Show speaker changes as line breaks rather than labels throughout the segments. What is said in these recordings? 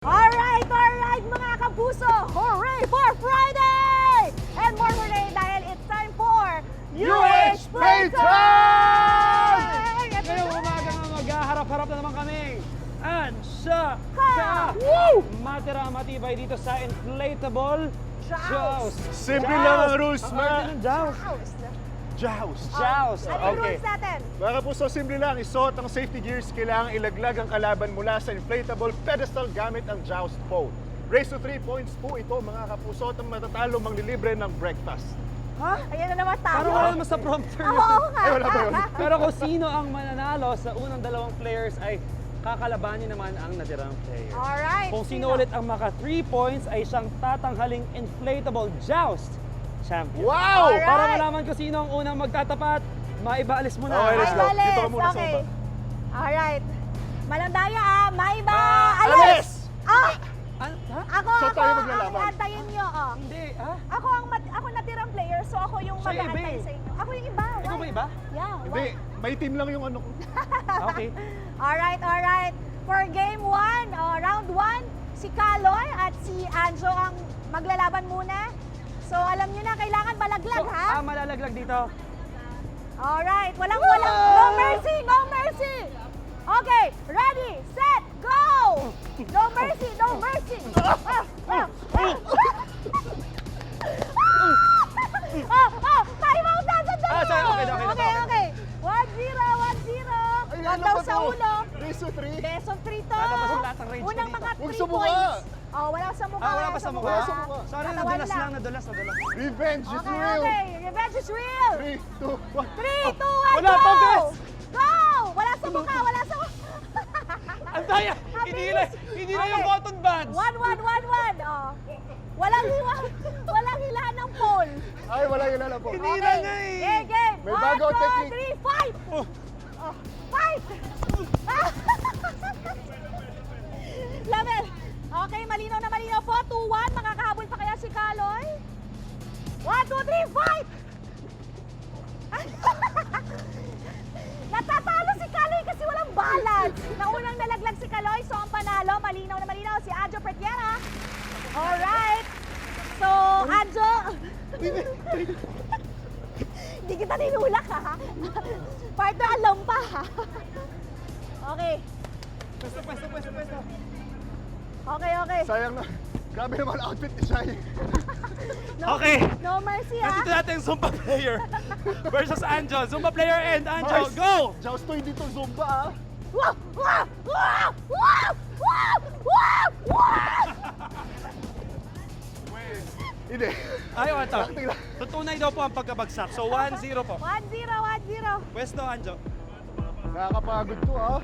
Alright mga kapuso! Hooray for Friday! And more hooray dahil it's time for
UH Playtime!
Ngayong umaga nga maghaharap-harap na naman kami. Ansya ka!
Woo!
Matira matibay dito sa inflatable
Joust.
Simple lang ang rules,
Ang joust.
Joust.
Joust.
Ano yung
Okay.
rules natin?
Mga kapuso, simple lang. Isuot ang safety gears. Kailangan ilaglag ang kalaban mula sa inflatable pedestal gamit ang joust pole. Race to 3 points po ito, mga kapuso. At ang matatalo manglilibre ng breakfast.
Ha?
Ayan na naman tayo.
Parang wala naman sa prompter
Oo
yun.
nga.
Ay, wala ba yun?
Pero kung sino ang mananalo sa unang dalawang players ay kakalabanin naman ang natirang player.
Alright.
Kung sino ulit ang maka 3 points ay siyang tatanghaling inflatable joust champion.
Wow!
Alright.
Para malaman ko sino ang unang magtatapat, maibaalis mo na.
Okay, let's go.
Alis.
Dito ka muna sa
Okay.
baba.
Alright. Malandaya Maiba,
Alis!
alis! Ah!
Ha?
Ako,
So, tayo
ang
maglalaban.
antayin nyo. Oh.
Hindi, ha?
Ako natirang player, so ako yung
Siya yung iba
mag-aantay
eh.
sa inyo. Ako yung iba.
Ikaw
why?
ba iba?
Yeah,
Hindi,
why?
may team lang yung ano ko.
Okay.
Alright. For game 1, round 1, si Kaloy at si Anjo ang maglalaban muna. So alam nyo na, kailangan malaglag,
So,
ha?
malalaglag dito.
Alright, walang, no mercy, no mercy! Okay, ready, set, go! No mercy, no mercy! Time out na, sandali!
sorry, okay na.
Okay. 1-0. Wag daw sa ulo.
Race to 3.
Best of 3 to.
Lalabas ang lahat ng rage
Unang
dito.
mga 3
Huwag sa mukha.
points. Oh, wala sa mukha.
Wala pa sa mukha.
Wala sa mukha.
Sorry,
Katawan
nadulas
lang.
lang, nadulas.
Revenge is
Okay,
real.
okay. Revenge is real.
3, 2, 1.
3, 2, 1,
Wala
go!
pa, bes!
Go! Wala sa mukha, wala sa mukha.
Ang daya!
Ang
Hinila
bilis.
yung
Okay.
cotton buds!
1-1. Oh. Walang hila ng pole.
Ay, wala yun na po.
Hinila niya eh!
Okay, game.
May bago
1, 2,
technique.
3, fight!
Oh.
Oh, fight! Level. Okay, malinaw na malinaw po. 2-1. Makakahabol pa kaya si Kaloy? 1, 2, 3, fight! Natatalo si Kaloy kasi walang balance. Naunang nalaglag si Kaloy, so ang panalo, malinaw na malinaw, si Anjo Pretiera. Alright. So, Anjo. Hindi kita ninulak, ha? Partner, alam pa, ha? Okay.
Pwesto.
Okay.
Sayang na. Grabe naman ang outfit ni Shai.
Okay.
No mercy, ha?
Nandito natin yung Zumba player versus Anjo. Zumba player and Anjo,
Mars,
go!
Joust to dito, Zumba ah.
Wow!
Hindi.
Ay, ito.
Acting lang.
Tutunay daw po ang pagkabagsak. So, 1-0 po.
1-0.
Pwesto, Anjo.
Nakakapagod to ah.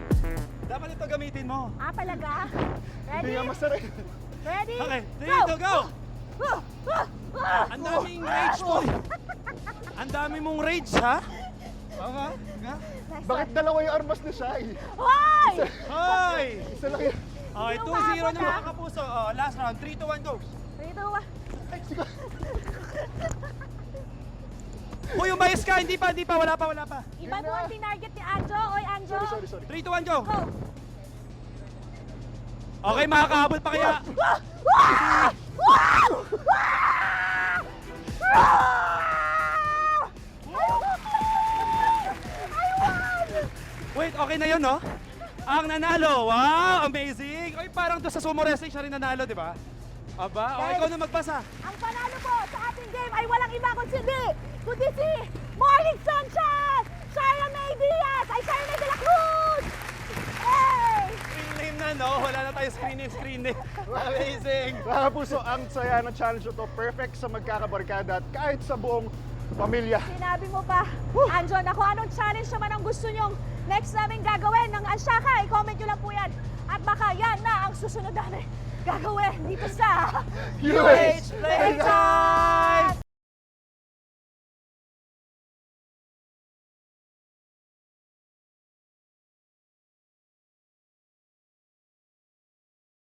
Dapat ito gamitin mo.
Ah, talaga?
Hindi
Ready?
nga masarap.
Ready?
Okay, 3, 2, go! Ang daming rage mo. Ang dami mong rage, ha? Tama?
Nice
Bakit
one.
dalawa yung armas ni Shai?
Hoy!
Hoy!
Isa lang yun.
Okay,
Yung
2-0 na
umabot,
mga
ha?
kapuso. Oh, last round, 3, 2, 1, go!
3, 2, 1.
Ay, sige.
Uy, umayos ka! Hindi pa, wala pa.
Iba mo ang tinarget ni Anjo. Oy, Anjo.
Sorry.
3, 2, 1, go!
Go.
Okay, makakahabol pa kaya? Wait, okay na yun, no? Ang nanalo, wow, amazing! Ay, parang doon sa sumo wrestling siya rin nanalo, di ba? Aba, okay, ikaw na magbasa.
Ang panalo po sa ating game ay walang iba kundi si Morning Sunshine! Shira May Diaz! Ay, Shira May de la Cruz! Hey!
Screen name na, no? Wala na tayo screen name. Amazing!
Mga kapuso, ang saya ng challenge na to. Perfect sa magkakabarkada at kahit sa buong pamilya.
Sinabi mo pa, Anjo, na kung anong challenge naman ang gusto nyong next namin gagawin ng Ansyaka, i-comment nyo lang po yan. At baka yan na ang susunod namin gagawin dito sa
UH
Playtime!